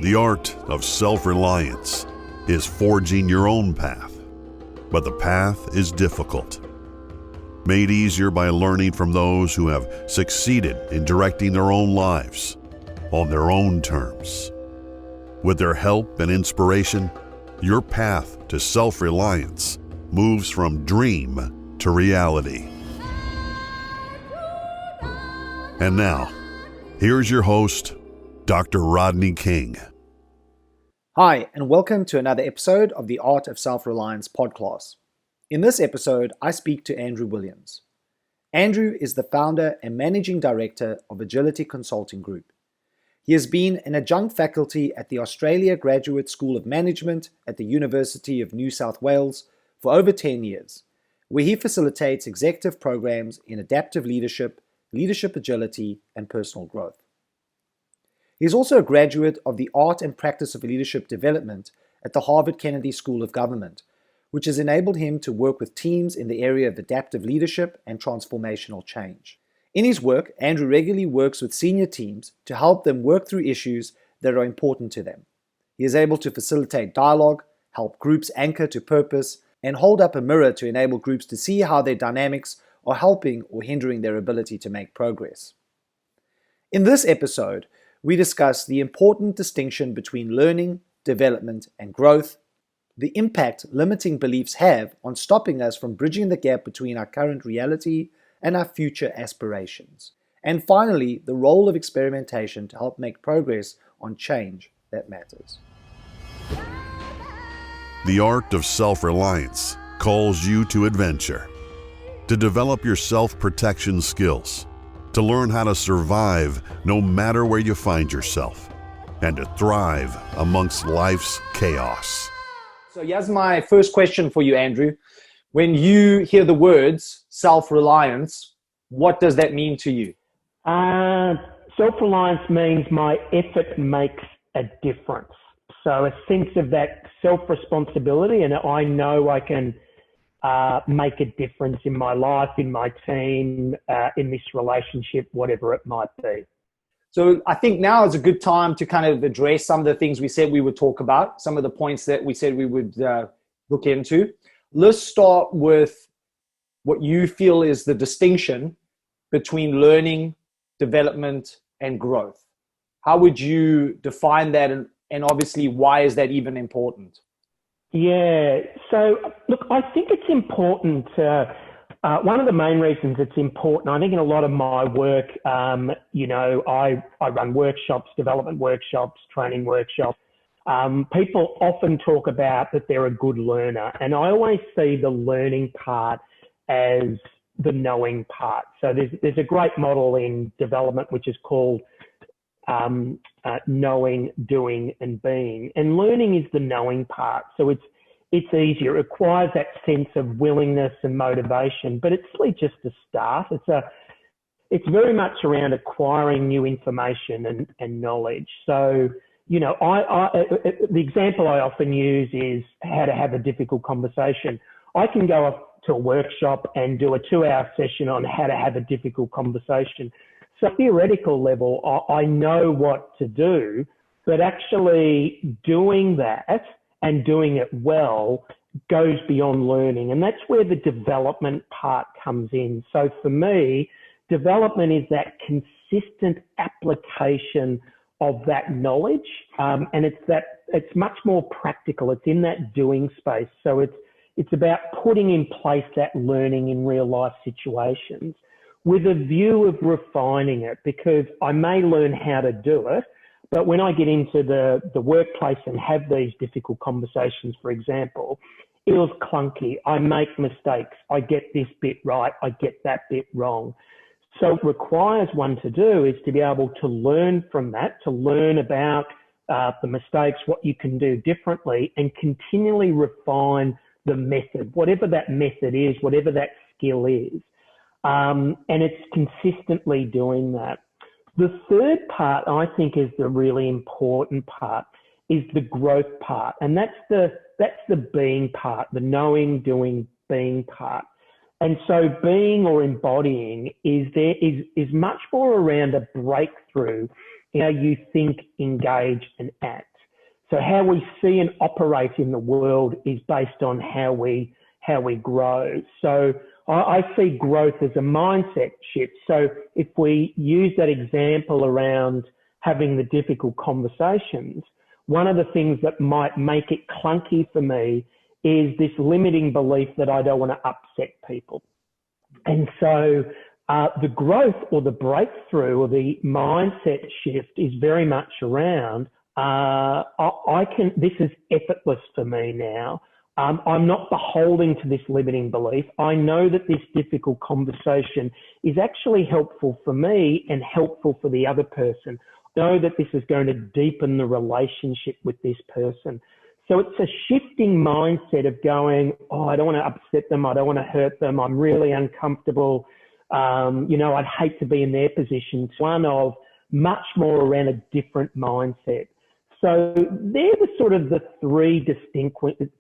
The art of self-reliance is forging your own path, but the path is difficult. Made easier by learning from those who have succeeded in directing their own lives on their own terms. With their help and inspiration, your path to self-reliance moves from dream to reality. And now, here's your host, Dr. Rodney King. Hi, and welcome to another episode of the Art of Self-Reliance podcast. In this episode, I speak to Andrew Williams. Andrew is the founder and managing director of Agility Consulting Group. He has been an adjunct faculty at the Australia Graduate School of Management at the University of New South Wales for over 10 years, where he facilitates executive programs in adaptive leadership, leadership agility, and personal growth. He is also a graduate of the Art and Practice of Leadership Development at the Harvard Kennedy School of Government, which has enabled him to work with teams in the area of adaptive leadership and transformational change. In his work, Andrew regularly works with senior teams to help them work through issues that are important to them. He is able to facilitate dialogue, help groups anchor to purpose, and hold up a mirror to enable groups to see how their dynamics are helping or hindering their ability to make progress. In this episode, we discuss the important distinction between learning, development, and growth, the impact limiting beliefs have on stopping us from bridging the gap between our current reality and our future aspirations. And finally, the role of experimentation to help make progress on change that matters. The art of self-reliance calls you to adventure, to develop your self-protection skills, to learn how to survive no matter where you find yourself, and to thrive amongst life's chaos. So here's my first question for you, Andrew. When you hear the words self-reliance, what does that mean to you? Self-reliance means my effort makes a difference. So a sense of that self-responsibility, and I know I can make a difference in my life, in my team, in this relationship, whatever it might be. So I think now is a good time to kind of address some of the things we said we would talk about, some of the points that we said we would look into. Let's start with what you feel is the distinction between learning, development, and growth. How would you define that, and obviously why is that even important? Yeah, so look, I think it's important. One of the main reasons it's important, I think in a lot of my work, I run workshops, development workshops, training workshops. People often talk about that they're a good learner, and I always see the learning part as the knowing part. So there's a great model in development which is called knowing, doing, and being. And learning is the knowing part. So it's easier. It requires that sense of willingness and motivation, but it's really just a start. It's very much around acquiring new information and knowledge. So, the example I often use is how to have a difficult conversation. I can go up to a workshop and do a 2-hour session on how to have a difficult conversation. So theoretical level, I know what to do, but actually doing that and doing it well goes beyond learning. And that's where the development part comes in. So for me, development is that consistent application of that knowledge. And it's much more practical. It's in that doing space. So it's about putting in place that learning in real life situations with a view of refining it, because I may learn how to do it, but when I get into the workplace and have these difficult conversations, for example, it feels clunky. I make mistakes. I get this bit right. I get that bit wrong. So what requires one to do is to be able to learn from that, to learn about the mistakes, what you can do differently, and continually refine the method, whatever that method is, whatever that skill is. And it's consistently doing that. The third part, I think, is the really important part, is the growth part. And that's the being part, the knowing, doing, being part. And so being or embodying is much more around a breakthrough in how you think, engage, and act. So how we see and operate in the world is based on how we grow. So I see growth as a mindset shift. So if we use that example around having the difficult conversations, one of the things that might make it clunky for me is this limiting belief that I don't want to upset people. And so the growth or the breakthrough or the mindset shift is very much around, this is effortless for me now. I'm not beholden to this limiting belief. I know that this difficult conversation is actually helpful for me and helpful for the other person. I know that this is going to deepen the relationship with this person. So it's a shifting mindset of going, oh, I don't want to upset them. I don't want to hurt them. I'm really uncomfortable. I'd hate to be in their position. One of much more around a different mindset. So they're the sort of the three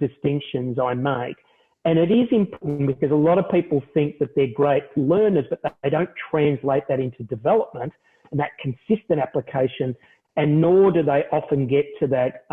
distinctions I make. And it is important because a lot of people think that they're great learners, but they don't translate that into development and that consistent application, and nor do they often get to that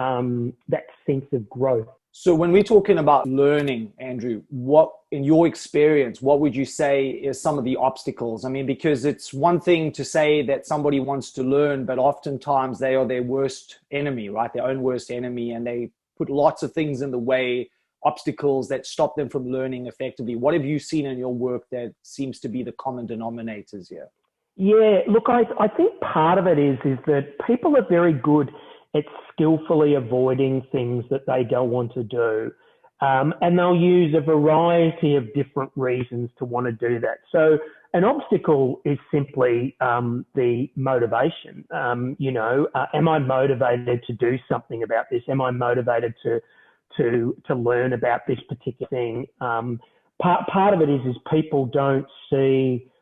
sense of growth. So when we're talking about learning, Andrew, what, in your experience, what would you say is some of the obstacles? I mean, because it's one thing to say that somebody wants to learn, but oftentimes they are their worst enemy, right? Their own worst enemy, and they put lots of things in the way, obstacles that stop them from learning effectively. What have you seen in your work that seems to be the common denominators here? Yeah, look, I think part of it is that people are very good at skillfully avoiding things that they don't want to do. And they'll use a variety of different reasons to want to do that. So an obstacle is simply the motivation. Am I motivated to do something about this? Am I motivated to learn about this particular thing? Part of it is people don't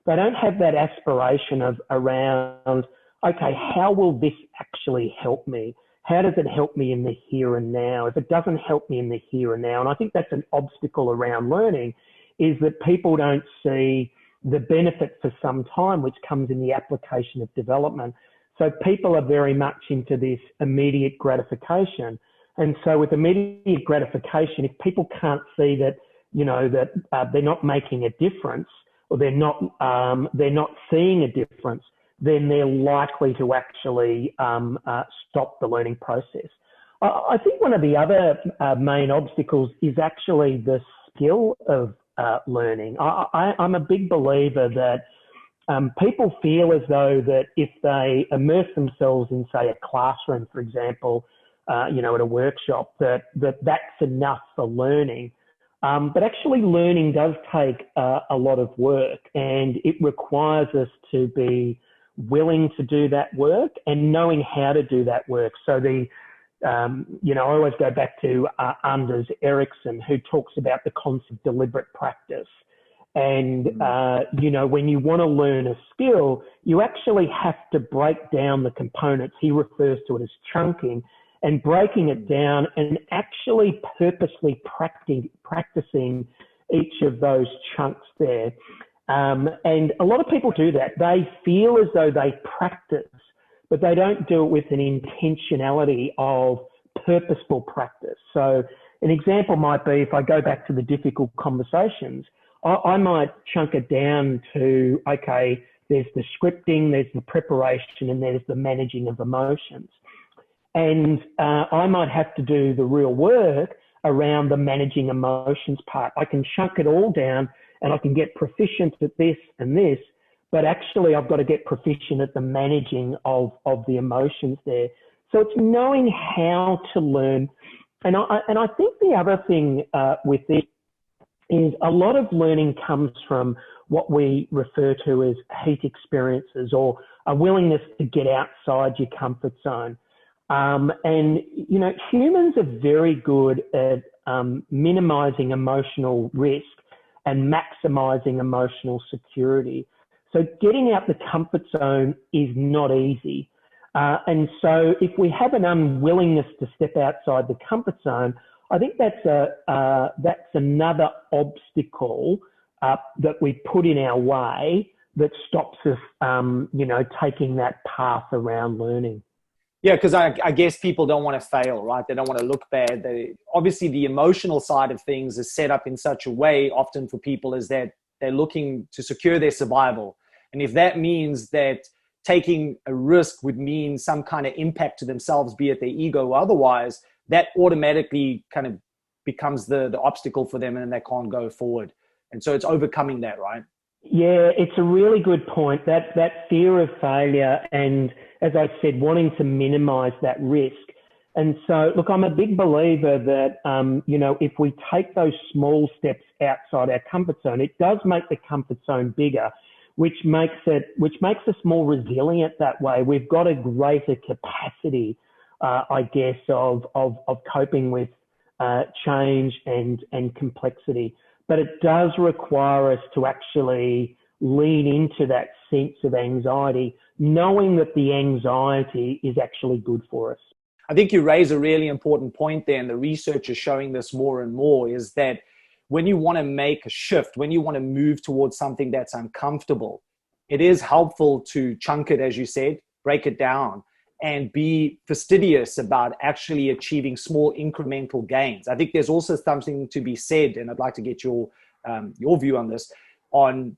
have that aspiration of around, okay, how will this actually help me? How does it help me in the here and now? If it doesn't help me in the here and now, and I think that's an obstacle around learning, is that people don't see the benefit for some time, which comes in the application of development. So people are very much into this immediate gratification. And so with immediate gratification, if people can't see that, they're not making a difference, or they're not seeing a difference, then they're likely to actually stop the learning process. I think one of the other main obstacles is actually the skill of learning. I'm a big believer that people feel as though that if they immerse themselves in, say, a classroom, for example, at a workshop, that's enough for learning. But actually learning does take a lot of work, and it requires us to be willing to do that work and knowing how to do that work. So I always go back to Anders Ericsson, who talks about the concept of deliberate practice. And, when you want to learn a skill, you actually have to break down the components. He refers to it as chunking, and breaking it down and actually purposely practicing each of those chunks there. And a lot of people do that. They feel as though they practice, but they don't do it with an intentionality of purposeful practice. So an example might be, if I go back to the difficult conversations, I might chunk it down to, okay, there's the scripting, there's the preparation, and there's the managing of emotions. And I might have to do the real work around the managing emotions part. I can chunk it all down and I can get proficient at this and this, but actually I've got to get proficient at the managing of the emotions there. So it's knowing how to learn. And I think the other thing with this is a lot of learning comes from what we refer to as heat experiences, or a willingness to get outside your comfort zone. Humans are very good at minimizing emotional risk and maximizing emotional security. So getting out the comfort zone is not easy. And so if we have an unwillingness to step outside the comfort zone, I think that's another obstacle that we put in our way that stops us, taking that path around learning. Yeah, because I guess people don't want to fail, right? They don't want to look bad. Obviously, the emotional side of things is set up in such a way often for people is that they're looking to secure their survival. And if that means that taking a risk would mean some kind of impact to themselves, be it their ego or otherwise, that automatically kind of becomes the obstacle for them and they can't go forward. And so it's overcoming that, right? Yeah, it's a really good point. That fear of failure and, as I said, wanting to minimize that risk. And so, look, I'm a big believer that, if we take those small steps outside our comfort zone, it does make the comfort zone bigger, which makes us more resilient that way. We've got a greater capacity, I guess, of coping with change and complexity. But it does require us to actually lean into that sense of anxiety, knowing that the anxiety is actually good for us. I think you raise a really important point there, and the research is showing this more and more, is that when you want to make a shift, when you want to move towards something that's uncomfortable, it is helpful to chunk it, as you said, break it down, and be fastidious about actually achieving small incremental gains. I think there's also something to be said, and I'd like to get your view on this, on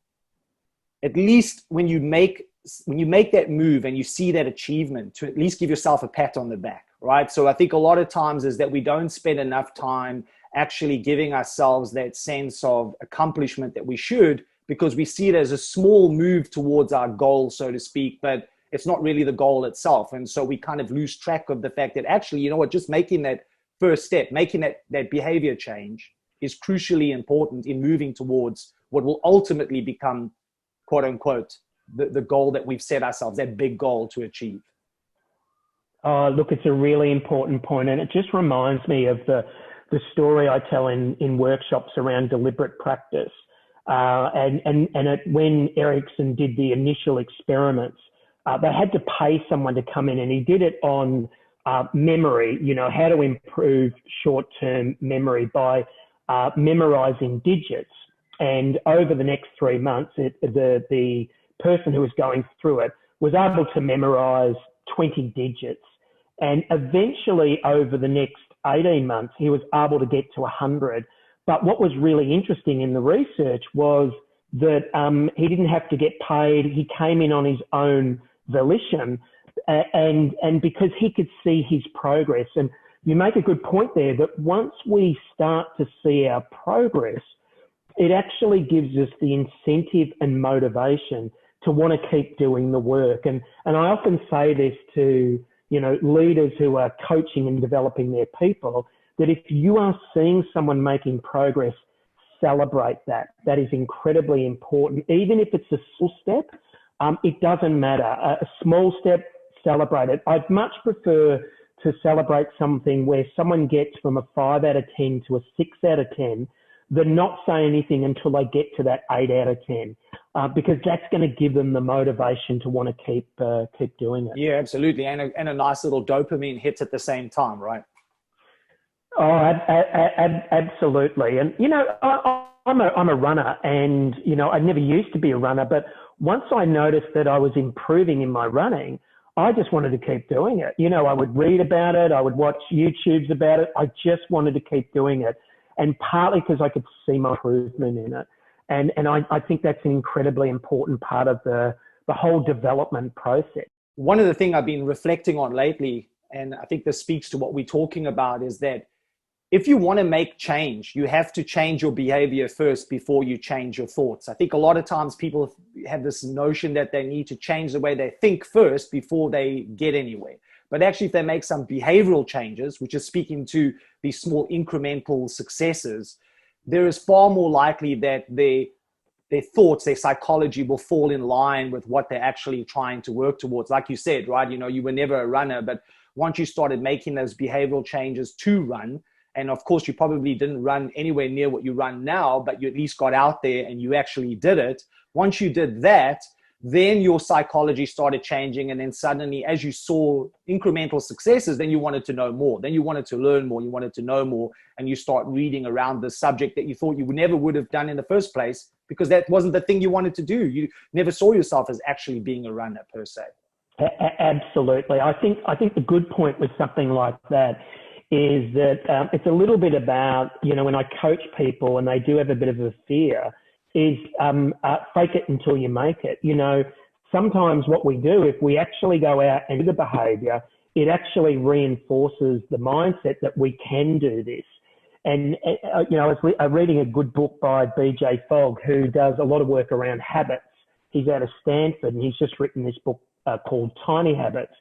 at least when you make that move and you see that achievement, to at least give yourself a pat on the back, right? So I think a lot of times is that we don't spend enough time actually giving ourselves that sense of accomplishment that we should, because we see it as a small move towards our goal, so to speak, but it's not really the goal itself. And so we kind of lose track of the fact that actually, you know what, just making that first step, making that behavior change is crucially important in moving towards what will ultimately become, quote unquote, the goal that we've set ourselves, that big goal to achieve. Look, it's a really important point. And it just reminds me of the story I tell in workshops around deliberate practice. When Erickson did the initial experiments, they had to pay someone to come in, and he did it on memory, how to improve short-term memory by memorizing digits. And over the next 3 months, the person who was going through it was able to memorize 20 digits. And eventually, over the next 18 months, he was able to get to 100. But what was really interesting in the research was that he didn't have to get paid. He came in on his own volition, and because he could see his progress. And you make a good point there that once we start to see our progress, it actually gives us the incentive and motivation to want to keep doing the work. And I often say this to, leaders who are coaching and developing their people, that if you are seeing someone making progress, celebrate that. That is incredibly important. Even if it's a small step, it doesn't matter. A small step, celebrate it. I'd much prefer to celebrate something where someone gets from a 5 out of 10 to a 6 out of 10 than not say anything until they get to that 8 out of 10, because that's going to give them the motivation to want to keep doing it. Yeah, absolutely. And a nice little dopamine hits at the same time, right? Oh, absolutely. And, I'm a runner, and, I never used to be a runner, but once I noticed that I was improving in my running, I just wanted to keep doing it. I would read about it. I would watch YouTubes about it. I just wanted to keep doing it. And partly because I could see my improvement in it. And I think that's an incredibly important part of the whole development process. One of the things I've been reflecting on lately, and I think this speaks to what we're talking about, is that if you want to make change, you have to change your behavior first before you change your thoughts. I think a lot of times people have this notion that they need to change the way they think first before they get anywhere. But actually, if they make some behavioral changes, which is speaking to these small incremental successes, there is far more likely that their thoughts, their psychology will fall in line with what they're actually trying to work towards. Like you said, right? You were never a runner, but once you started making those behavioral changes to run, and of course, you probably didn't run anywhere near what you run now, but you at least got out there and you actually did it. Once you did that, then your psychology started changing. And then suddenly, as you saw incremental successes, then you wanted to know more. Then you wanted to learn more. You wanted to know more. And you start reading around the subject that you thought you never would have done in the first place because that wasn't the thing you wanted to do. You never saw yourself as actually being a runner per se. Absolutely. I think the good point with something like that is that it's a little bit about, when I coach people and they do have a bit of a fear, is fake it until you make it. Sometimes what we do, if we actually go out and do the behavior, it actually reinforces the mindset that we can do this. And, I was reading a good book by BJ Fogg, who does a lot of work around habits. He's out of Stanford, and he's just written this book called Tiny Habits.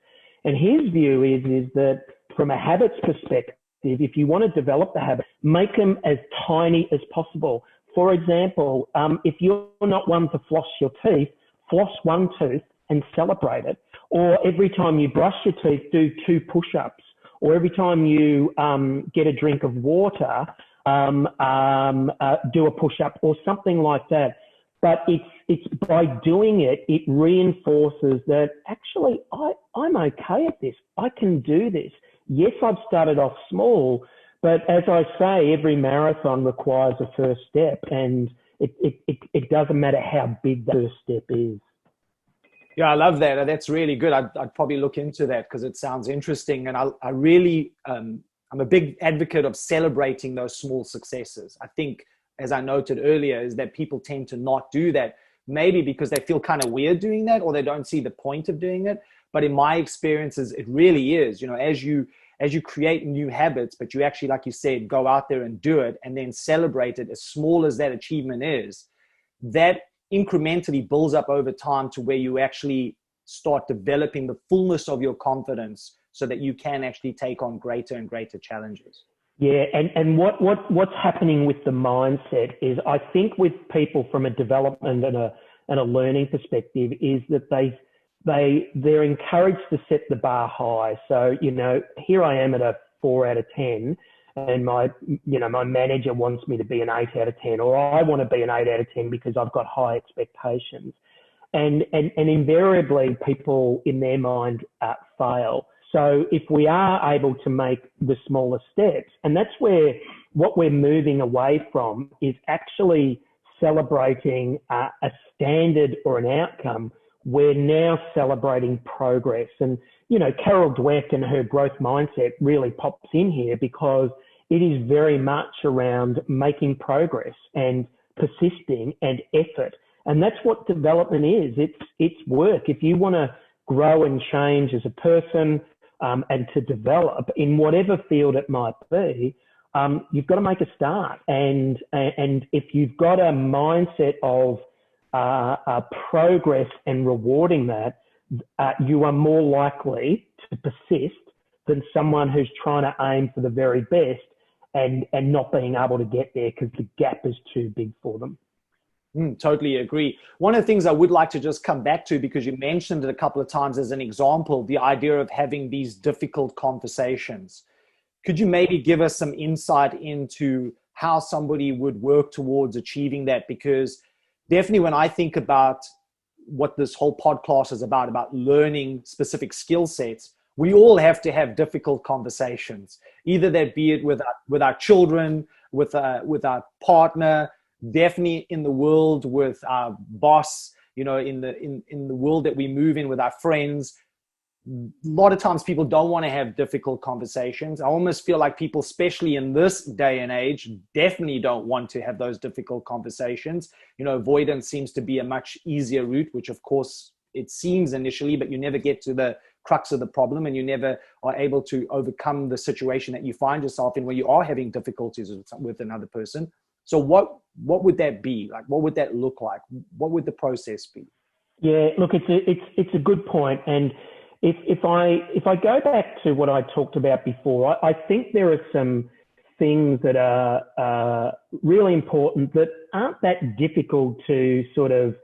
And his view is that from a habits perspective, if you want to develop the habit, make them as tiny as possible. For example, if you're not one to floss your teeth, floss one tooth and celebrate it. Or every time you brush your teeth, do 2 push-ups. Or every time you get a drink of water, do a push-up or something like that. But it's by doing it, it reinforces that actually I'm okay at this. I can do this. Yes, I've started off small, but as I say, every marathon requires a first step, and it doesn't matter how big that first step is. Yeah, I love that. That's really good. I'd probably look into that because it sounds interesting. And I really, I'm a big advocate of celebrating those small successes. I think, as I noted earlier, is that people tend to not do that, maybe because they feel kind of weird doing that or they don't see the point of doing it. But in my experiences, it really is, as you create new habits, but you actually, like you said, go out there and do it and then celebrate it, as small as that achievement is, that incrementally builds up over time to where you actually start developing the fullness of your confidence so that you can actually take on greater and greater challenges. Yeah, and what's happening with the mindset is, I think with people from a development and a learning perspective, is that they're encouraged to set the bar high. So, here I am at a 4 out of 10, and my manager wants me to be an 8 out of 10, or I want to be an 8 out of 10 because I've got high expectations. And invariably people in their mind fail. So if we are able to make the smaller steps, and that's where what we're moving away from is actually celebrating a standard or an outcome. We're now celebrating progress. And, Carol Dweck and her growth mindset really pops in here, because it is very much around making progress and persisting and effort. And that's what development is. It's work. If you want to grow and change as a person, and to develop in whatever field it might be, you've got to make a start. And if you've got a mindset of progress and rewarding that, you are more likely to persist than someone who's trying to aim for the very best and not being able to get there because the gap is too big for them. Totally agree. One of the things I would like to just come back to, because you mentioned it a couple of times as an example, the idea of having these difficult conversations. Could you maybe give us some insight into how somebody would work towards achieving that? Because definitely when I think about what this whole podcast is about learning specific skill sets, we all have to have difficult conversations, either that be it with our children, with our partner, definitely in the world with our boss, in the world that we move in with our friends. A lot of times people don't want to have difficult conversations. I almost feel like people, especially in this day and age, definitely don't want to have those difficult conversations. Avoidance seems to be a much easier route, which of course it seems initially, but you never get to the crux of the problem, and you never are able to overcome the situation that you find yourself in where you are having difficulties with another person. So what would that be? Like, what would that look like? What would the process be? Yeah, look, it's a good point. And if I go back to what I talked about before, I think there are some things that are really important that aren't that difficult to sort of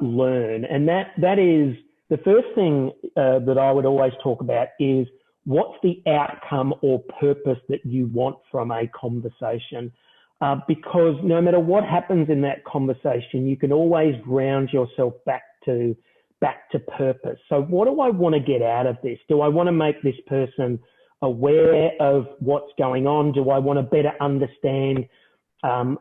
learn. And that is the first thing that I would always talk about is, what's the outcome or purpose that you want from a conversation? Because no matter what happens in that conversation, you can always ground yourself back to purpose. So what do I want to get out of this? Do I want to make this person aware of what's going on? Do I want to better understand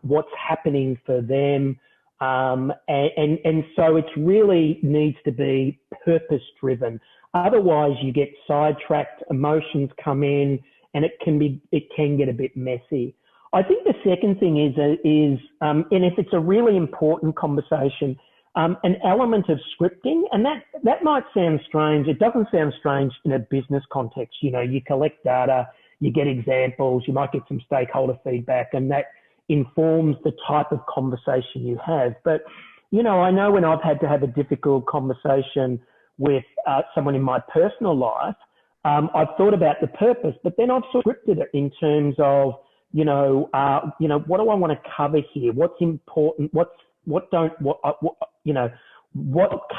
what's happening for them. And so it really needs to be purpose driven. Otherwise you get sidetracked, emotions come in, and it can get a bit messy. I think the second thing is and if it's a really important conversation, an element of scripting, and that might sound strange. It doesn't sound strange in a business context. You know, you collect data, you get examples, you might get some stakeholder feedback, and that informs the type of conversation you have. But, you know, I know when I've had to have a difficult conversation with someone in my personal life, I've thought about the purpose, but then I've scripted it in terms of, what do I want to cover here? What's important? What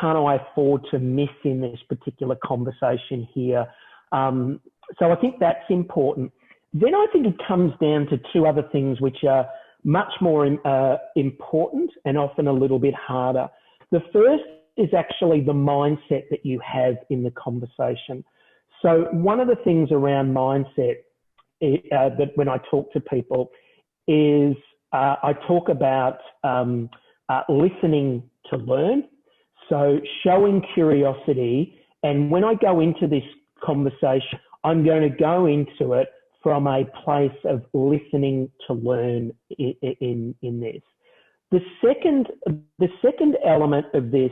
can't I afford to miss in this particular conversation here? So I think that's important. Then I think it comes down to two other things which are much more important and often a little bit harder. The first is actually the mindset that you have in the conversation. So one of the things around mindset that when I talk to people is I talk about listening to learn. So showing curiosity. And when I go into this conversation, I'm going to go into it from a place of listening to learn in this. The second element of this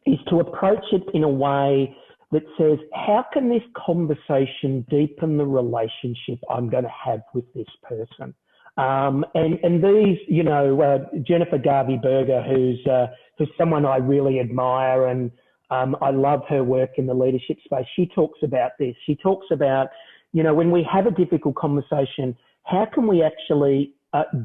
is to approach it in a way that says, how can this conversation deepen the relationship I'm going to have with this person? And these, Jennifer Garvey Berger, who's someone I really admire, and I love her work in the leadership space. She talks about this. She talks about, when we have a difficult conversation, how can we actually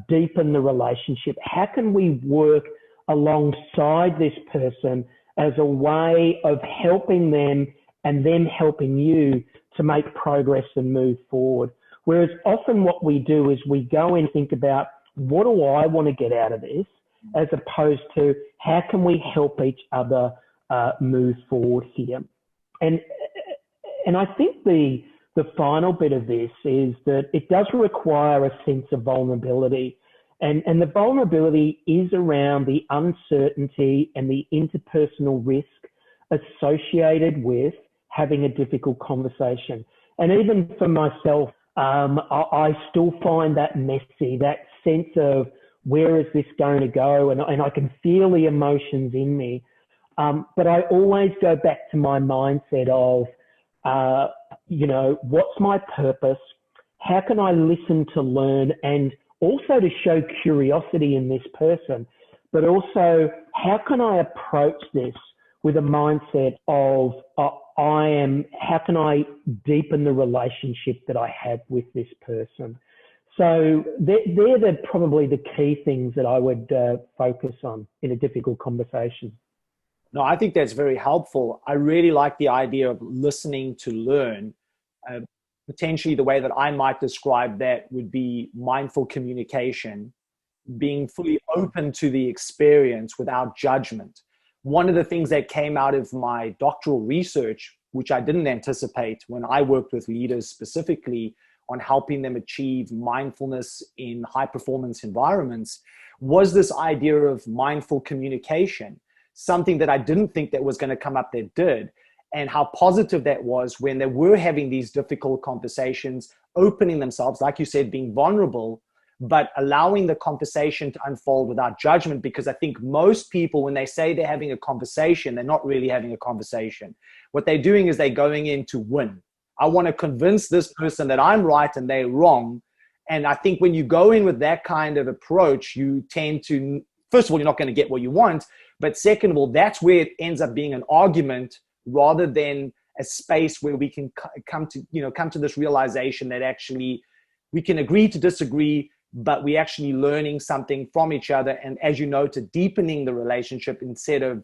deepen the relationship? How can we work alongside this person as a way of helping them and them helping you to make progress and move forward? Whereas often what we do is we go and think about, what do I want to get out of this, as opposed to how can we help each other move forward here. And I think the final bit of this is that it does require a sense of vulnerability. And the vulnerability is around the uncertainty and the interpersonal risk associated with having a difficult conversation. And even for myself, I still find that messy, that sense of where is this going to go? And I can feel the emotions in me. But I always go back to my mindset of, what's my purpose? How can I listen to learn, and also to show curiosity in this person, but also how can I approach this with a mindset of, how can I deepen the relationship that I have with this person? So they're probably the key things that I would focus on in a difficult conversation. No, I think that's very helpful. I really like the idea of listening to learn. Potentially the way that I might describe that would be mindful communication, being fully open to the experience without judgment. One of the things that came out of my doctoral research, which I didn't anticipate when I worked with leaders specifically on helping them achieve mindfulness in high performance environments, was this idea of mindful communication, something that I didn't think that was going to come up that did, and how positive that was when they were having these difficult conversations, opening themselves, like you said, being vulnerable, but allowing the conversation to unfold without judgment. Because I think most people, when they say they're having a conversation, they're not really having a conversation. What they're doing is they're going in to win. I want to convince this person that I'm right and they're wrong. And I think when you go in with that kind of approach, you tend to, first of all, you're not going to get what you want. But second of all, that's where it ends up being an argument rather than a space where we can come to this realization that actually we can agree to disagree, but we're actually learning something from each other. And as you know, to deepening the relationship instead of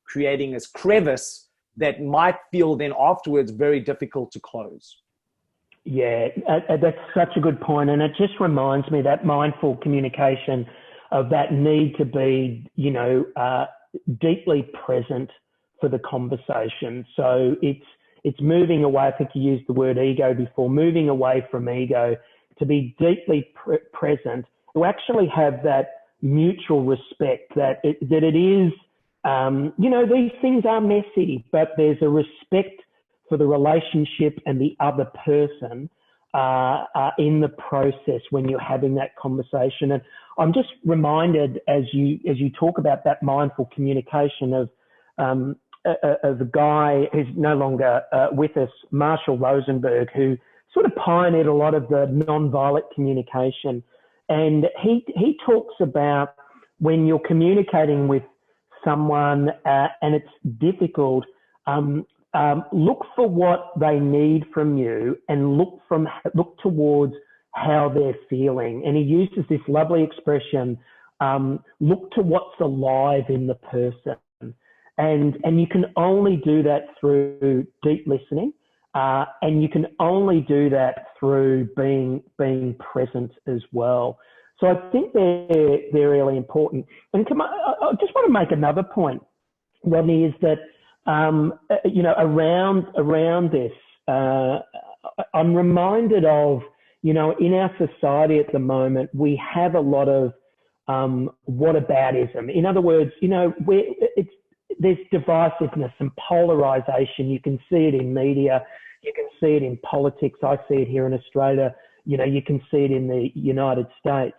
creating this crevice that might feel then afterwards very difficult to close. Yeah, that's such a good point. And it just reminds me that mindful communication of that need to be, deeply present for the conversation. So it's moving away. I think you used the word ego before, moving away from ego to be deeply present to actually have that mutual respect that it is, these things are messy, but there's a respect for the relationship and the other person in the process when you're having that conversation. And I'm just reminded as you talk about that mindful communication of a guy who's no longer with us, Marshall Rosenberg, who sort of pioneered a lot of the nonviolent communication. And he talks about when you're communicating with someone and it's difficult, look for what they need from you and look towards how they're feeling. And he uses this lovely expression, look to what's alive in the person. And you can only do that through deep listening, and you can only do that through being present as well. So I think they're really important. And I just want to make another point, Rodney, is that around this, I'm reminded of, in our society at the moment, we have a lot of whataboutism. In other words, there's divisiveness and polarization. You can see it in media. You can see it in politics. I see it here in Australia. You can see it in the United States.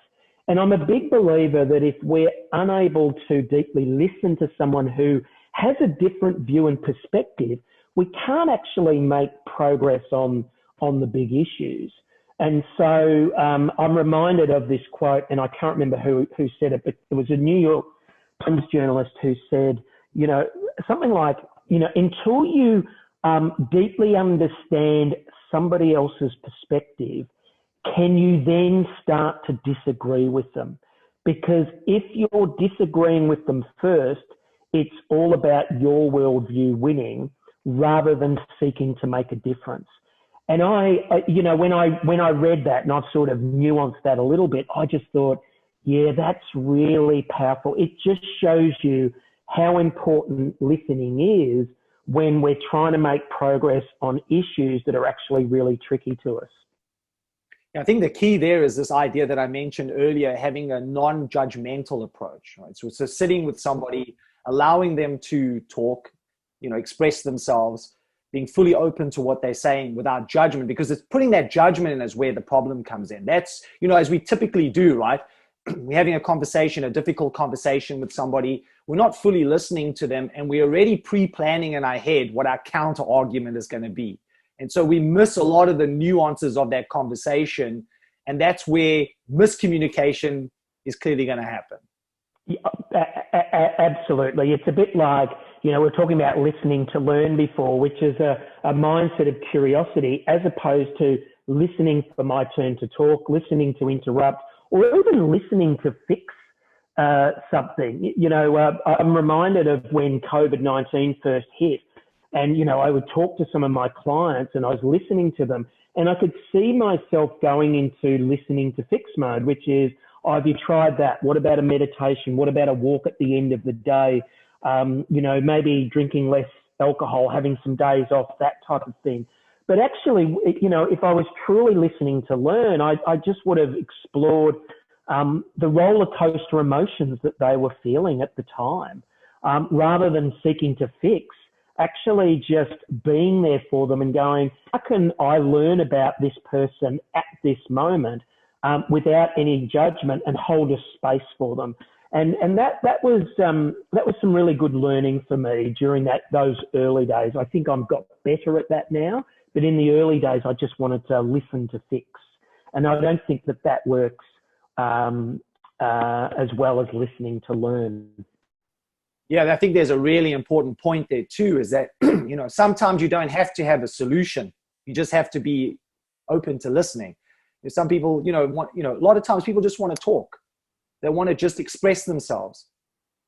And I'm a big believer that if we're unable to deeply listen to someone who has a different view and perspective, we can't actually make progress on the big issues. And so I'm reminded of this quote, and I can't remember who said it, but it was a New York Times journalist who said, something like, until you deeply understand somebody else's perspective, can you then start to disagree with them? Because if you're disagreeing with them first, it's all about your worldview winning rather than seeking to make a difference. And when I read that, and I've sort of nuanced that a little bit, I just thought, yeah, that's really powerful. It just shows you how important listening is when we're trying to make progress on issues that are actually really tricky to us. I think the key there is this idea that I mentioned earlier, having a non-judgmental approach, right? So sitting with somebody, allowing them to talk, express themselves, being fully open to what they're saying without judgment, because it's putting that judgment in is where the problem comes in. That's, as we typically do, right? We're having a conversation, a difficult conversation with somebody. We're not fully listening to them, and we're already pre-planning in our head what our counter argument is going to be. And so we miss a lot of the nuances of that conversation, and that's where miscommunication is clearly going to happen. Absolutely. It's a bit like, we're talking about listening to learn before, which is a mindset of curiosity, as opposed to listening for my turn to talk, listening to interrupt, or even listening to fix something. I'm reminded of when COVID-19 first hit, and, I would talk to some of my clients and I was listening to them, and I could see myself going into listening to fix mode, which is, have you tried that? What about a meditation? What about a walk at the end of the day? Maybe drinking less alcohol, having some days off, that type of thing. But actually, if I was truly listening to learn, I just would have explored the roller coaster emotions that they were feeling at the time, rather than seeking to fix. Actually just being there for them and going, how can I learn about this person at this moment without any judgment, and hold a space for them? And that was some really good learning for me during those early days. I think I've got better at that now, but in the early days, I just wanted to listen to fix. And I don't think that works as well as listening to learn. Yeah, I think there's a really important point there too, is that, sometimes you don't have to have a solution. You just have to be open to listening. Some people, a lot of times people just want to talk. They want to just express themselves.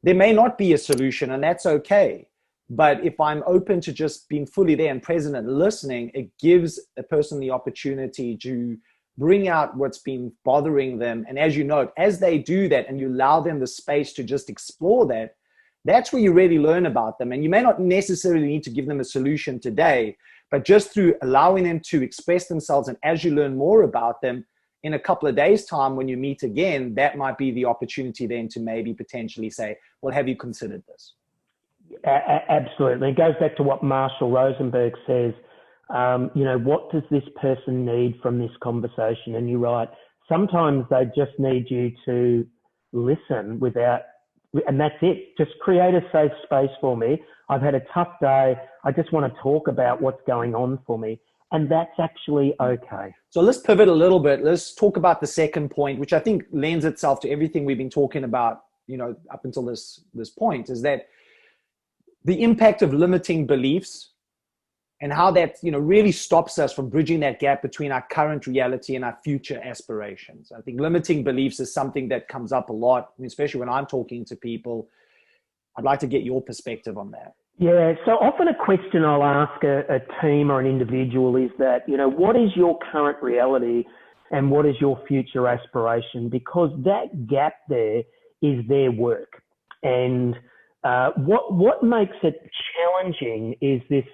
There may not be a solution, and that's okay. But if I'm open to just being fully there and present and listening, it gives a person the opportunity to bring out what's been bothering them. And as you note, as they do that and you allow them the space to just explore that, that's where you really learn about them. And you may not necessarily need to give them a solution today, but just through allowing them to express themselves, and as you learn more about them, in a couple of days' time, when you meet again, that might be the opportunity then to maybe potentially say, well, have you considered this? Absolutely. It goes back to what Marshall Rosenberg says. What does this person need from this conversation? And you're right. Sometimes they just need you to listen and that's it. Just create a safe space for me. I've had a tough day. I just want to talk about what's going on for me. And that's actually okay. So let's pivot a little bit. Let's talk about the second point, which I think lends itself to everything we've been talking about, up until this point, is that the impact of limiting beliefs and how that, really stops us from bridging that gap between our current reality and our future aspirations. I think limiting beliefs is something that comes up a lot, especially when I'm talking to people. I'd like to get your perspective on that. Yeah, so often a question I'll ask a team or an individual is that, what is your current reality and what is your future aspiration? Because that gap there is their work. And what makes it challenging is this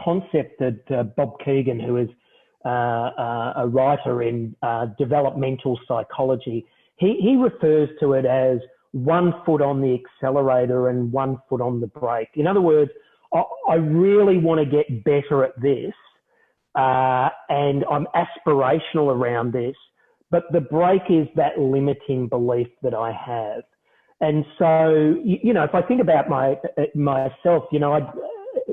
concept that Bob Keegan, who is a writer in developmental psychology, he refers to it as 1 foot on the accelerator and 1 foot on the brake. In other words, I really want to get better at this, and I'm aspirational around this, but the brake is that limiting belief that I have. And so, if I think about myself,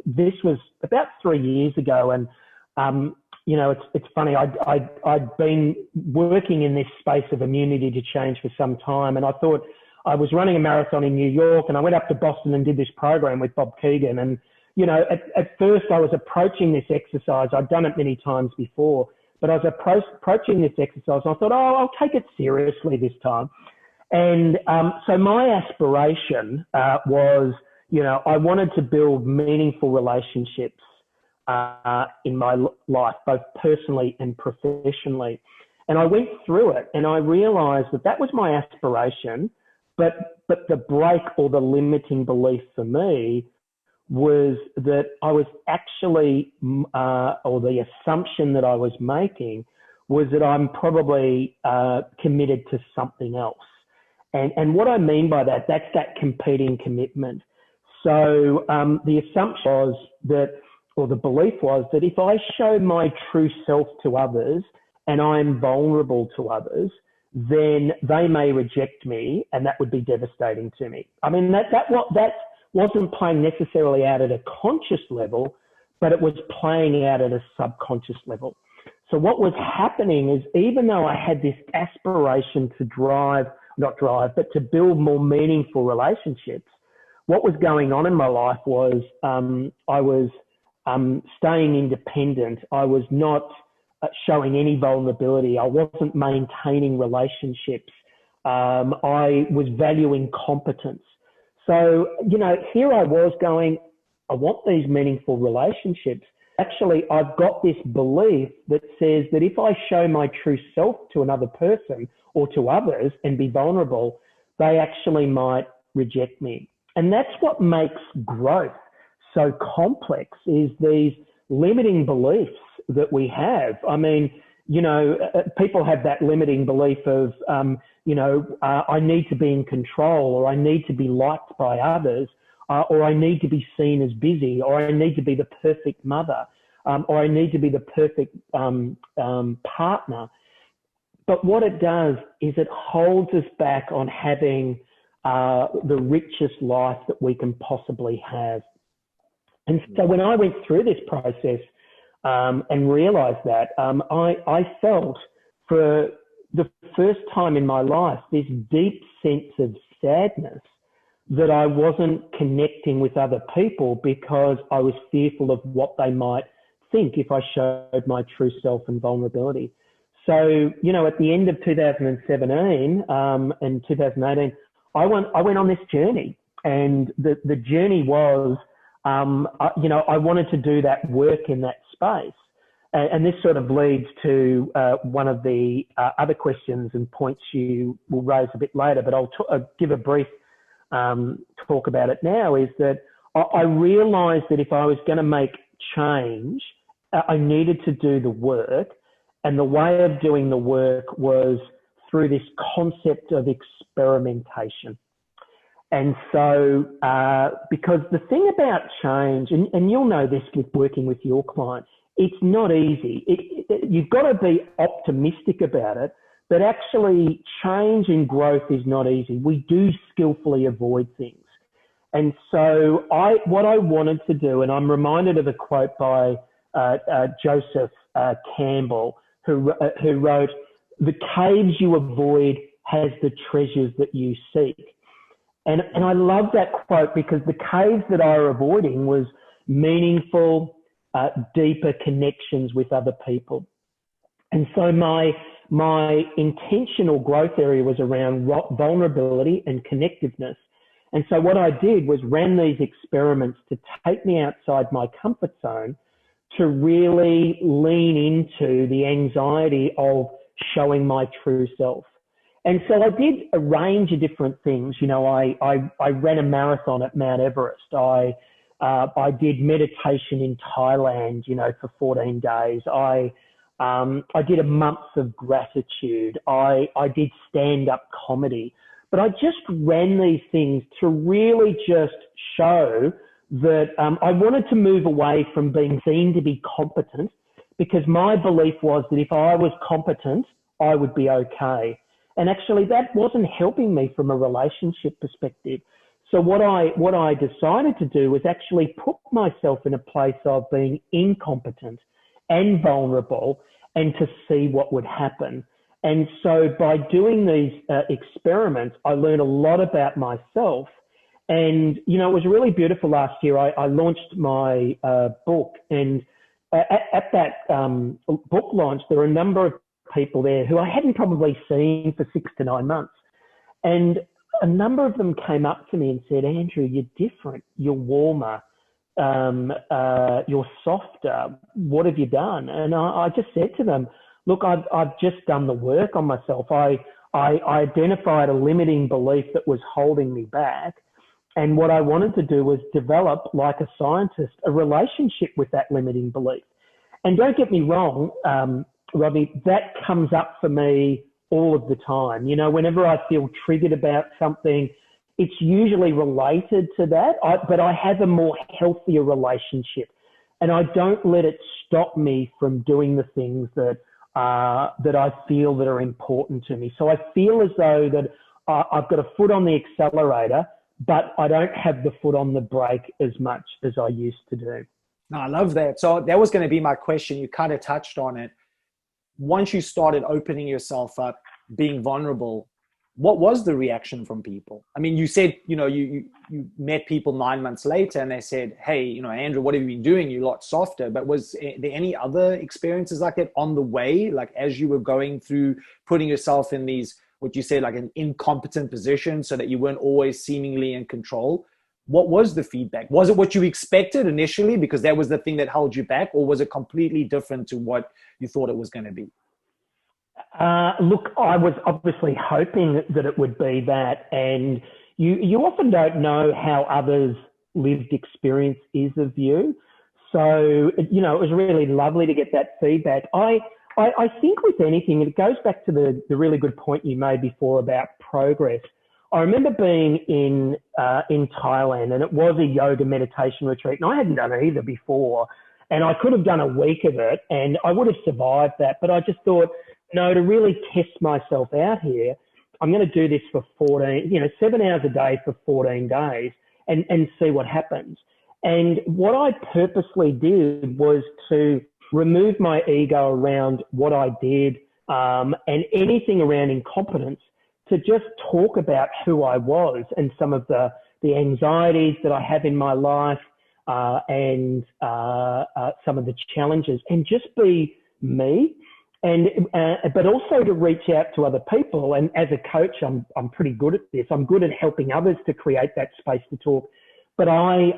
this was about 3 years ago, and it's funny. I'd been working in this space of immunity to change for some time, and I thought I was running a marathon in New York, and I went up to Boston and did this program with Bob Keegan. And at first I was approaching this exercise. I'd done it many times before, but I was approaching this exercise, and I thought, I'll take it seriously this time. And so my aspiration was, I wanted to build meaningful relationships in my life, both personally and professionally. And I went through it, and I realized that was my aspiration, but the break or the limiting belief for me was that I was actually, or the assumption that I was making was that I'm probably committed to something else. And what I mean by that, that's that competing commitment. So the assumption was that, or the belief was that if I show my true self to others and I'm vulnerable to others, then they may reject me, and that would be devastating to me. I mean, that wasn't playing necessarily out at a conscious level, but it was playing out at a subconscious level. So what was happening is, even though I had this aspiration to to build more meaningful relationships, what was going on in my life was I was staying independent. I was not showing any vulnerability. I wasn't maintaining relationships. I was valuing competence. So, here I was going, I want these meaningful relationships. Actually, I've got this belief that says that if I show my true self to another person or to others and be vulnerable, they actually might reject me. And that's what makes growth so complex, is these limiting beliefs that we have. I mean, people have that limiting belief of, I need to be in control, or I need to be liked by others, or I need to be seen as busy, or I need to be the perfect mother, or I need to be the perfect partner. But what it does is it holds us back on having the richest life that we can possibly have. And so when I went through this process and realized that, I felt for the first time in my life this deep sense of sadness that I wasn't connecting with other people because I was fearful of what they might think if I showed my true self and vulnerability. So, at the end of 2017 and 2018, I went on this journey, and the journey was, I wanted to do that work in that space. And this sort of leads to one of the other questions and points you will raise a bit later, but I'll give a brief talk about it now, is that I realized that if I was going to make change, I needed to do the work. And the way of doing the work was through this concept of experimentation. And so, because the thing about change, and you'll know this with working with your clients, it's not easy. You've got to be optimistic about it, but actually change and growth is not easy. We do skillfully avoid things. And so what I wanted to do, and I'm reminded of a quote by Joseph Campbell, who wrote, "The caves you avoid has the treasures that you seek." And I love that quote, because the caves that I were avoiding was meaningful, deeper connections with other people. And so my intentional growth area was around vulnerability and connectiveness. And so what I did was ran these experiments to take me outside my comfort zone, to really lean into the anxiety of showing my true self. And so I did a range of different things. You know, I ran a marathon at Mount Everest. I did meditation in Thailand, you know, for 14 days. I did a month of gratitude. I did stand-up comedy. But I just ran these things to really just show that I wanted to move away from being seen to be competent, because my belief was that if I was competent, I would be okay. And actually that wasn't helping me from a relationship perspective. So what I decided to do was actually put myself in a place of being incompetent and vulnerable, and to see what would happen. And so by doing these experiments, I learned a lot about myself. And, you know, it was really beautiful last year. I launched my book, and at that book launch, there were a number of people there who I hadn't probably seen for 6 to 9 months. And a number of them came up to me and said, "Andrew, you're different, you're warmer, you're softer. What have you done?" And I just said to them, "Look, I've just done the work on myself. I identified a limiting belief that was holding me back. And what I wanted to do was develop, like a scientist, a relationship with that limiting belief." And don't get me wrong, Robbie, that comes up for me all of the time. You know, whenever I feel triggered about something, it's usually related to that, but I have a more healthier relationship, and I don't let it stop me from doing the things that I feel that are important to me. So I feel as though that I've got a foot on the accelerator, but I don't have the foot on the brake as much as I used to do. No, I love that. So that was going to be my question. You kind of touched on it. Once you started opening yourself up, being vulnerable, what was the reaction from people? I mean, you said, you know, you met people 9 months later and they said, "Hey, you know, Andrew, what have you been doing? You're a lot softer." But was there any other experiences like that on the way? Like as you were going through putting yourself in these, what you said, like an incompetent position so that you weren't always seemingly in control? What was the feedback? Was it what you expected initially because that was the thing that held you back, or was it completely different to what you thought it was going to be? Look, I was obviously hoping that it would be that, and you often don't know how others' lived experience is of you. So, you know, it was really lovely to get that feedback. I think with anything, it goes back to the really good point you made before about progress. I remember being in Thailand, and it was a yoga meditation retreat, and I hadn't done either before, and I could have done a week of it, and I would have survived that. But I just thought, no, to really test myself out here, I'm going to do this for 7 hours a day for 14 days, and see what happens. And what I purposely did was to remove my ego around what I did, and anything around incompetence, to just talk about who I was and some of the anxieties that I have in my life, and some of the challenges, and just be me. And but also to reach out to other people. And as a coach, I'm pretty good at this. I'm good at helping others to create that space to talk. But I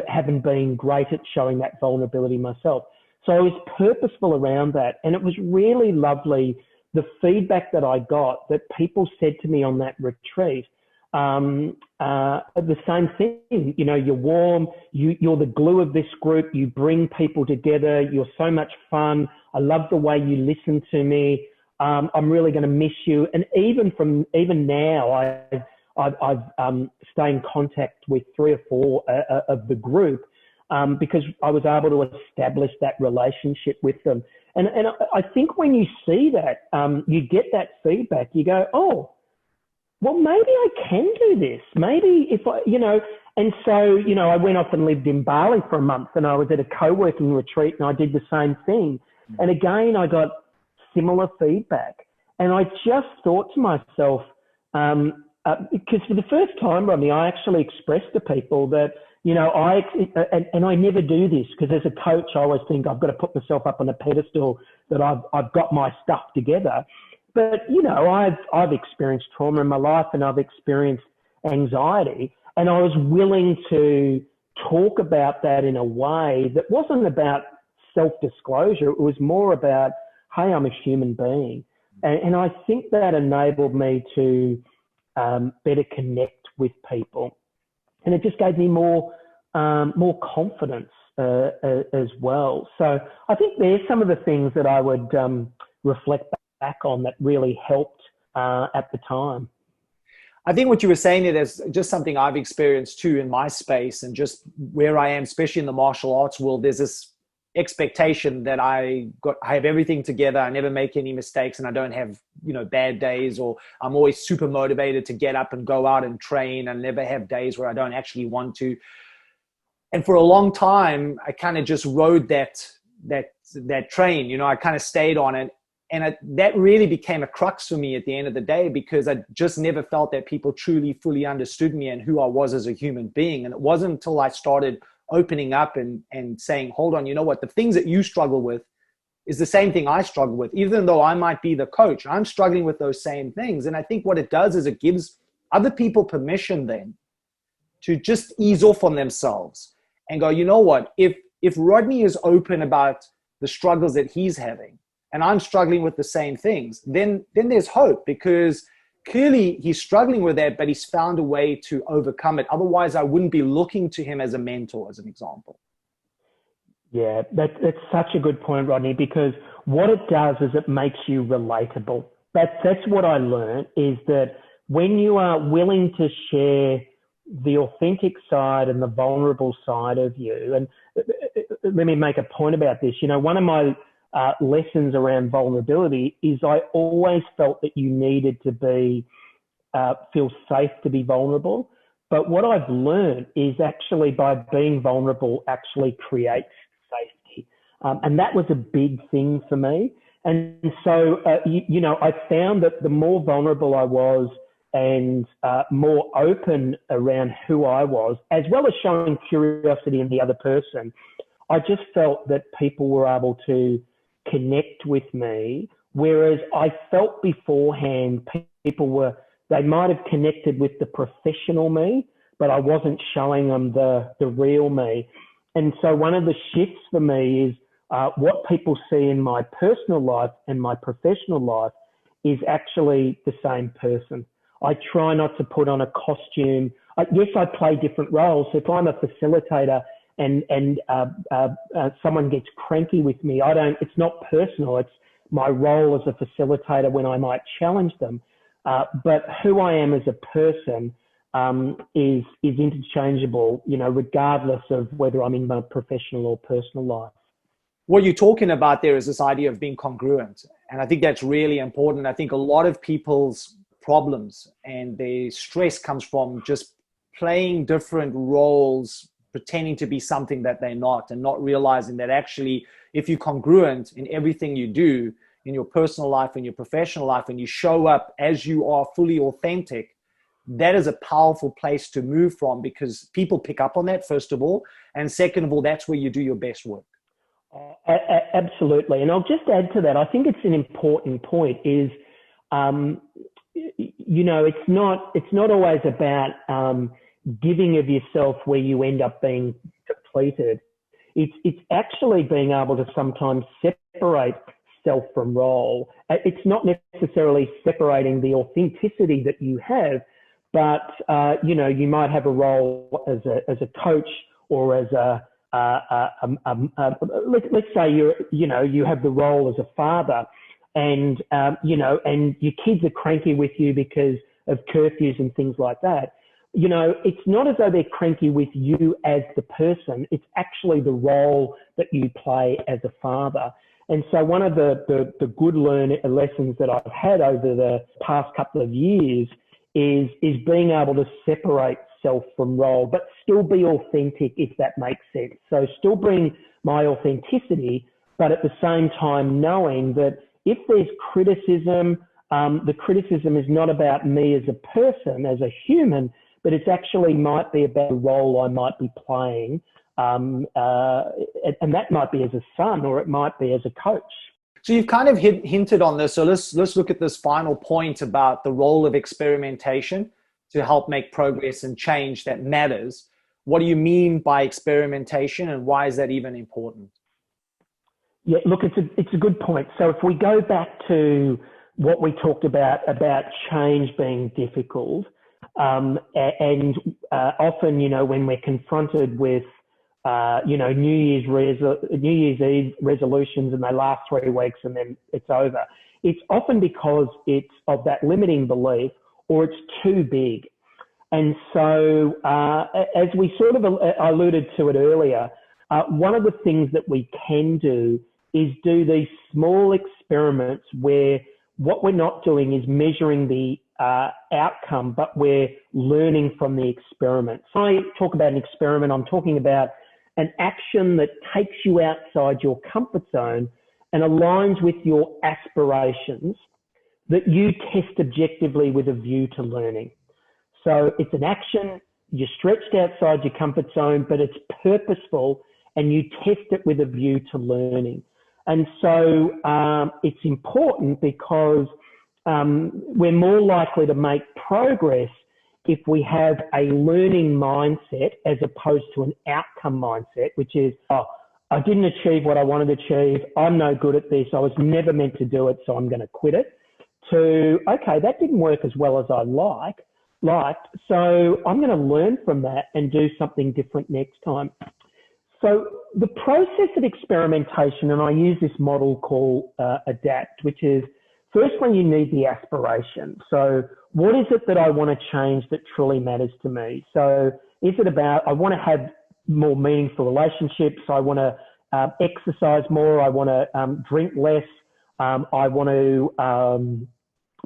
haven't been great at showing that vulnerability myself. So I was purposeful around that. And it was really lovely, the feedback that I got, that people said to me on that retreat, the same thing. You know, you're warm, you're the glue of this group, you bring people together, you're so much fun. I love the way you listen to me. I'm really going to miss you. And even now, I've stayed in contact with 3 or 4 of the group because I was able to establish that relationship with them. And I think when you see that, you get that feedback, you go, oh, well, maybe I can do this. Maybe if I, you know, and so, you know, I went off and lived in Bali for a month, and I was at a co-working retreat, and I did the same thing. And again, I got similar feedback. And I just thought to myself, because for the first time, Rodney, I actually expressed to people that, you know, and I never do this because as a coach, I always think I've got to put myself up on a pedestal that I've got my stuff together. But, you know, I've experienced trauma in my life, and I've experienced anxiety, and I was willing to talk about that in a way that wasn't about self-disclosure. It was more about, hey, I'm a human being. And I think that enabled me to better connect with people. And it just gave me more confidence as well. So I think there's some of the things that I would reflect back on that really helped at the time. I think what you were saying there is just something I've experienced too in my space, and just where I am, especially in the martial arts world. There's this expectation that I have everything together, I never make any mistakes, and I don't have, you know, bad days, or I'm always super motivated to get up and go out and train, and never have days where I don't actually want to. And for a long time, I kind of just rode that train. You know, I kind of stayed on it. And that really became a crux for me at the end of the day, because I just never felt that people truly, fully understood me and who I was as a human being. And it wasn't until I started opening up and saying, hold on, you know what, the things that you struggle with is the same thing I struggle with. Even though I might be the coach, I'm struggling with those same things. And I think what it does is it gives other people permission then to just ease off on themselves and go, you know what, if Rodney is open about the struggles that he's having, and I'm struggling with the same things, then there's hope, because clearly he's struggling with that, but he's found a way to overcome it. Otherwise, I wouldn't be looking to him as a mentor, as an example. Yeah, that's such a good point, Rodney, because what it does is it makes you relatable. That's what I learned, is that when you are willing to share the authentic side and the vulnerable side of you, and let me make a point about this. You know, one of my lessons around vulnerability is I always felt that you needed to feel safe to be vulnerable. But what I've learned is actually by being vulnerable actually creates safety. And that was a big thing for me. And so, you know, I found that the more vulnerable I was and more open around who I was, as well as showing curiosity in the other person, I just felt that people were able to connect with me, whereas I felt beforehand they might have connected with the professional me, but I wasn't showing them the real me. And so one of the shifts for me is what people see in my personal life and my professional life is actually the same person. I try not to put on a costume. Yes, I play different roles. So if I'm a facilitator and someone gets cranky with me, it's not personal. It's my role as a facilitator when I might challenge them. But who I am as a person is interchangeable, you know, regardless of whether I'm in my professional or personal life. What you're talking about there is this idea of being congruent. And I think that's really important. I think a lot of people's problems and their stress comes from just playing different roles, pretending to be something that they're not, and not realizing that actually, if you're congruent in everything you do, in your personal life and your professional life, and you show up as you are, fully authentic, that is a powerful place to move from, because people pick up on that, first of all. And second of all, that's where you do your best work. Absolutely. And I'll just add to that. I think it's an important point is, you know, it's not always about giving of yourself where you end up being depleted. It's actually being able to sometimes separate self from role. It's not necessarily separating the authenticity that you have, but you might have a role as a coach, or as let's say you have the role as a father, and and your kids are cranky with you because of curfews and things like that. It's not as though they're cranky with you as the person. It's actually the role that you play as a father. And so one of the good lessons that I've had over the past couple of years is being able to separate self from role, but still be authentic, if that makes sense. So still bring my authenticity, but at the same time knowing that if there's criticism, the criticism is not about me as a person, as a human, but it's actually might be about the role I might be playing. And that might be as a son, or it might be as a coach. So you've kind of hinted on this. So let's look at this final point about the role of experimentation to help make progress and change that matters. What do you mean by experimentation, and why is that even important? Yeah, look, it's a good point. So if we go back to what we talked about change being difficult, and often, when we're confronted with, New Year's Eve resolutions and they last 3 weeks and then it's over, it's often because it's of that limiting belief, or it's too big. And so, as we sort of alluded to it earlier, one of the things that we can do is do these small experiments where what we're not doing is measuring the outcome, but we're learning from the experiment. So I talk about an experiment, I'm talking about an action that takes you outside your comfort zone and aligns with your aspirations that you test objectively with a view to learning. So it's an action, you're stretched outside your comfort zone, but it's purposeful and you test it with a view to learning. And so it's important because we're more likely to make progress if we have a learning mindset as opposed to an outcome mindset, which is, I didn't achieve what I wanted to achieve. I'm no good at this. I was never meant to do it, so I'm going to quit it. To, okay, that didn't work as well as I liked, so I'm going to learn from that and do something different next time. So the process of experimentation, and I use this model called ADAPT, which is, firstly, you need the aspiration. So what is it that I want to change that truly matters to me? So is it about, I want to have more meaningful relationships, I want to exercise more, I want to drink less, I want to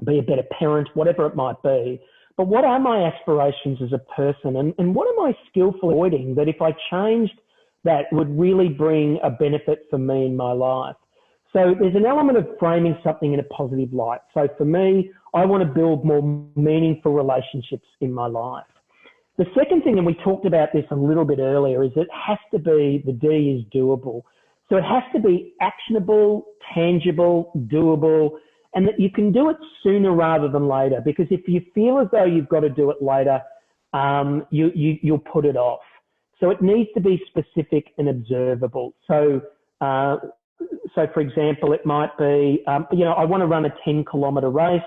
be a better parent, whatever it might be. But what are my aspirations as a person, and what am I skillfully avoiding that if I changed that would really bring a benefit for me in my life? So there's an element of framing something in a positive light. So for me, I want to build more meaningful relationships in my life. The second thing, and we talked about this a little bit earlier, is it has to be, the D is doable. So it has to be actionable, tangible, doable, and that you can do it sooner rather than later. Because if you feel as though you've got to do it later, you'll put it off. So it needs to be specific and observable. So for example, it might be, I want to run a 10-kilometre race.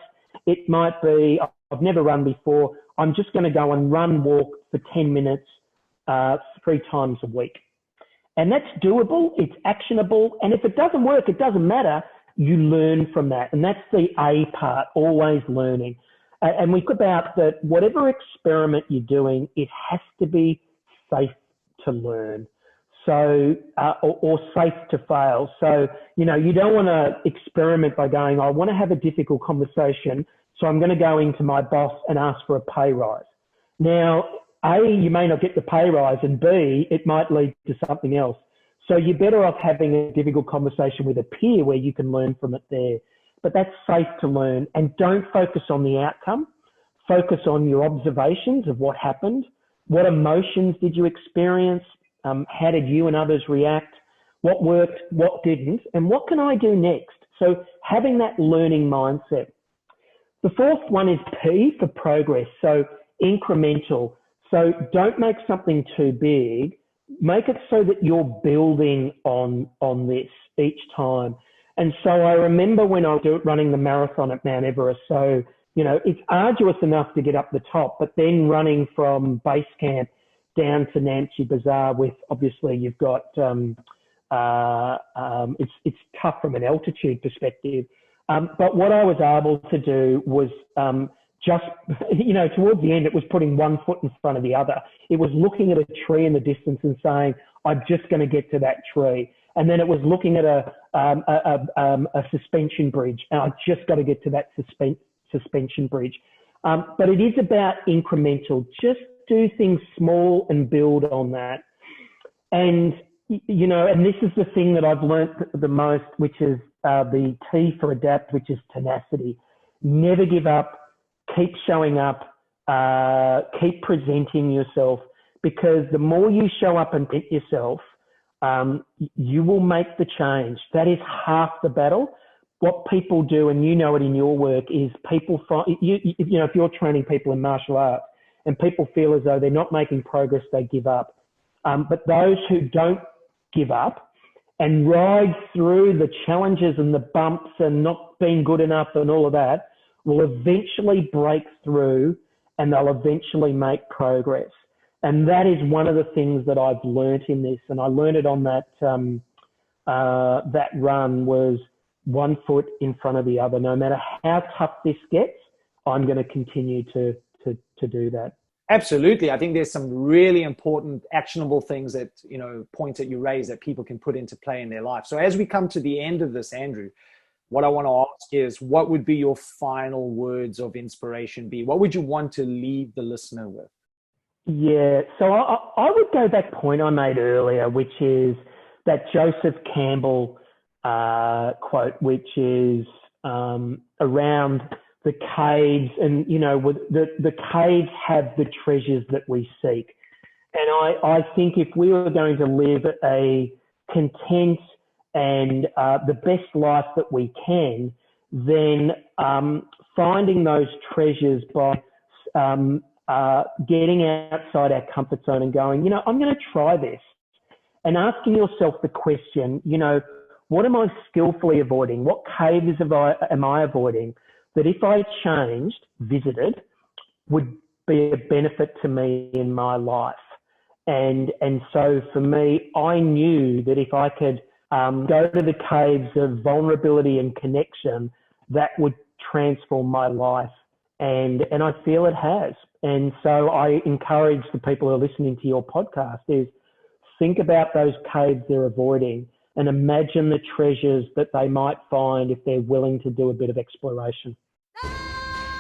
It might be, I've never run before. I'm just going to go and walk for 10 minutes 3 times a week. And that's doable. It's actionable. And if it doesn't work, it doesn't matter. You learn from that. And that's the A part, always learning. And we talk about that whatever experiment you're doing, it has to be safe to learn. So, or safe to fail. So, you don't want to experiment by going, I want to have a difficult conversation, so I'm going to go into my boss and ask for a pay rise. Now, A, you may not get the pay rise, and B, it might lead to something else. So you're better off having a difficult conversation with a peer where you can learn from it there. But that's safe to learn. And don't focus on the outcome. Focus on your observations of what happened. What emotions did you experience? How did you and others react? What worked, what didn't, and what can I do next? So having that learning mindset. The fourth one is P for progress, so incremental. So don't make something too big. Make it so that you're building on this each time. And so I remember when I was running the marathon at Mount Everest, so it's arduous enough to get up the top, but then running from base camp down to Namche Bazaar with, obviously you've got, it's tough from an altitude perspective. But what I was able to do was just, towards the end, it was putting one foot in front of the other. It was looking at a tree in the distance and saying, I'm just going to get to that tree. And then it was looking at a suspension bridge, and I just got to get to that suspension bridge. But it is about incremental. Just do things small and build on that. And, and this is the thing that I've learned the most, which is the T for adapt, which is tenacity. Never give up. Keep showing up. Keep presenting yourself, because the more you show up and present yourself, you will make the change. That is half the battle. What people do, and you know it in your work, is people find, if you're training people in martial arts and people feel as though they're not making progress, they give up. But those who don't give up and ride through the challenges and the bumps and not being good enough and all of that will eventually break through, and they'll eventually make progress. And that is one of the things that I've learnt in this. And I learned it on that run, was one foot in front of the other. No matter how tough this gets, I'm going to continue to do that. Absolutely. I think there's some really important, actionable things that, points that you raise that people can put into play in their life. So as we come to the end of this, Andrew, what I want to ask is, what would be your final words of inspiration be? What would you want to leave the listener with? Yeah, so I would go back to the point I made earlier, which is that Joseph Campbell quote, which is around the caves, and the caves have the treasures that we seek. And I think if we were going to live a content and the best life that we can, then finding those treasures by getting outside our comfort zone and going, I'm going to try this, and asking yourself the question, what am I skillfully avoiding? What caves am I avoiding that if I changed, visited, would be a benefit to me in my life? And so for me, I knew that if I could go to the caves of vulnerability and connection, that would transform my life. And I feel it has. And so I encourage the people who are listening to your podcast is think about those caves they're avoiding and imagine the treasures that they might find if they're willing to do a bit of exploration.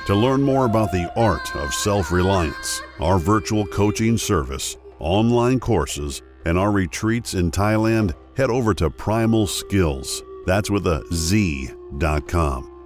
To learn more about the art of self-reliance, our virtual coaching service, online courses, and our retreats in Thailand, head over to Primal Skills. That's with a Z.com.